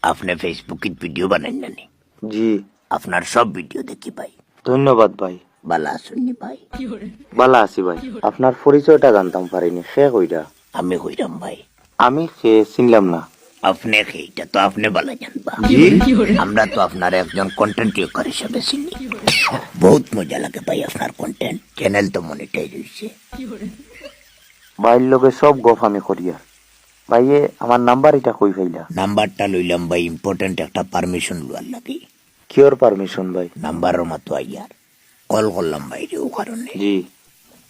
আপনি ফেসবুকে ভিডিও বানান জানি? জি। আপনার সব ভিডিও দেখি ভাই। ধন্যবাদ ভাই। বালা শুননি ভাই? ভালো আছি ভাই। আপনার পরিচয়টা জানতাম পারিনি, সে কইরা? আমি হইরাম ভাই। আমি সে চিনলাম না। আপনি এইটা তো আপনি ভালো জানবা। আমরা তো আপনার একজন কন্টেন্ট ক্রিয়েটর হিসেবে চিনি। বহুত মজা লাগে ভাই আপনার কন্টেন্ট। চ্যানেল তো মনিটাইজ হইছে। ভাইয়ের লগে সব গপ আমি করিয়া। ভাইয়ে আমার নাম্বার এটা কই পাইলা? নাম্বারটা লইলাম ভাই, ইম্পর্টেন্ট একটা পারমিশন লওয়ার লাগে। কিওর পারমিশন ভাই? নাম্বারের মতো আইয়ার কল করলাম ভাই রে, ও কারণে। জি।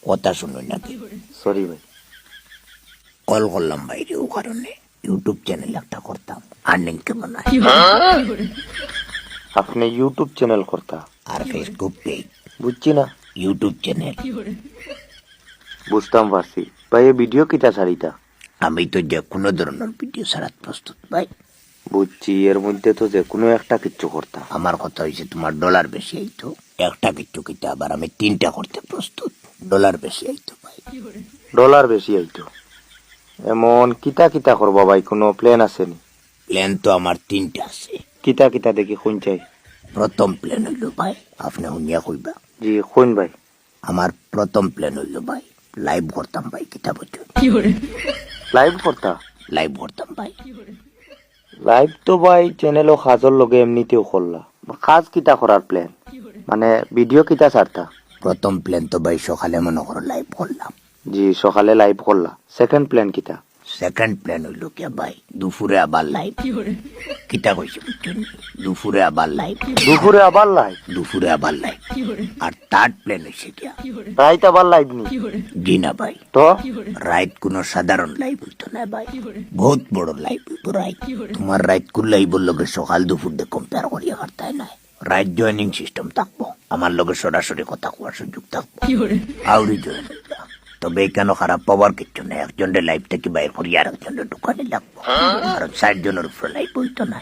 কথা শুনুন নাকি? সরি ভাই। কল করলাম ভাই রে, ও কারণে ইউটিউব চ্যানেল একটা করতাম, আর্নিং কেমন হয়। আপনি ইউটিউব চ্যানেল করতা? আর ফেসবুক পেজ। বুঝছি না। YouTube channel. বুঝতাম পারছি। ভাইয়ে ভিডিও কিটা ছাড়িতা? আমি তো যে কোনো ধরনের ভিডিও ছাড়াত প্রস্তুত ভাই। বুঝছি, এর মধ্যে তো যে কোনো একটা কিচ্ছু করতা। আমার কথা হয়েছে তোমার ডলার বেশি আইতো, একটা কিচ্ছু কিতা আবার আমি 3টা করতে প্রস্তুত। ডলার বেশি আইতো ভাই। ডলার বেশি আইতো? এমন কিতা কিতা করবা ভাই, কোনো প্ল্যান আছে নি? প্ল্যান তো আমার 3টা আছে। কিতা কিতা দেখি কোন চাই? প্রথম প্ল্যান হইল ভাই, আপনি শুনিয়া কইবা। জি কোন ভাই? আমার প্রথম প্ল্যান হইল ভাই, লাইভ করতাম ভাই। কিতা বলছো? লাইভ করতা? লাইভ করতাম ভাই। লাইভ তো ভাই চ্যানেলও কাজর লগে এমনিতেও করলা। কাজ কিতা করার প্ল্যান? মানে ভিডিও কিতা ছাড়তা? প্রথম প্ল্যান তো ভাই সকালে মনে করো লাইভ করলাম। জি সকালে লাইভ করলা। সেকেন্ড প্ল্যান কিতা? সেকেন্ড প্ল্যান হইল কে ভাই, দুপুরে আবার লাইভ। কিতা কইছি বুঝছেন? দুপুরে আবার লাইভ। দুপুরে আবার লাইভ? দুপুরে আবার লাইভ। আর থার্ড প্ল্যান হইছে কিয়া, রাইত আবার লাইভ নি? জি না ভাই, তো রাইত কোন সাধারণ লাইভ হইতো না ভাই, বহুত বড় লাইভ হইতো রাইত। তোমার রাইত কোন লাইভের লগে সকাল দুপুর দিয়ে কম্পেয়ার করিয়া কাটতাই নাই। রাইট জয়নিং সিস্টেম থাকবো, আমার লগে সরাসরি কথা কোয়ার সুযোগ থাকবো। আউরি জয়েন হইবা। তবে কেন খারাপ পাওয়ার কিচ্ছু নেই, একজনের লাইফ থেকে বাইর করি আর একজনের দোকানে লাগবো। আর 60 জনের উপরে লাইভ হইতো না।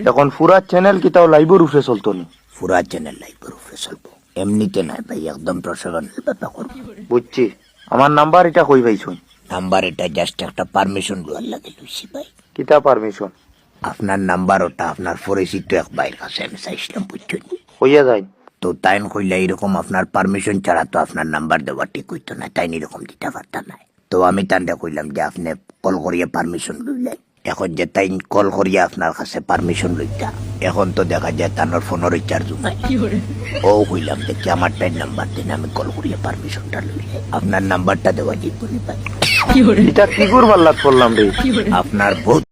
এখন পুরা চ্যানেল কিতাও লাইভের উপরে চলতো নি? পুরা চ্যানেল লাইভের উপরে চলবো, এমনিতে নাই ভাই, একদম প্রশাসনের ব্যাপার করবো। বুঝছি। আমার নাম্বার এটা কই পাইছুন? নাম্বার এটা জাস্ট একটা পারমিশন লওয়ার লাগে লইছি ভাই। কিতা পারমিশন? আপনার নাম্বার ওটা আপনার পরিচিত এক ভাইয়ের কাছে আমি চাইছিলাম বুঝছেন। হইয়া যায় তো তাই কইলা এরকম আপনার পারমিশন ছাড়া তো আপনার নাম্বার দেওয়া ঠিক হইতো না, তাই এরকম দিতে পারত না। তো আমি তান্ডা কইলাম যে আপনি কল করিয়া পারমিশন লইলেন। এখন যে তাই কল করিয়া আপনার কাছে পারমিশন লইতা, এখন তো দেখা যায় তানোর ফোনের রিচার্জ নাই। ও কইলাম দেখি আমার টাইম নাম্বার দিন, আমি কল করিয়া পারমিশনটা লইলে আপনার নাম্বারটা দেওয়া ঠিক বলি ভাই। এটা কি করবার লাগ করলাম রে? আপনার বহুত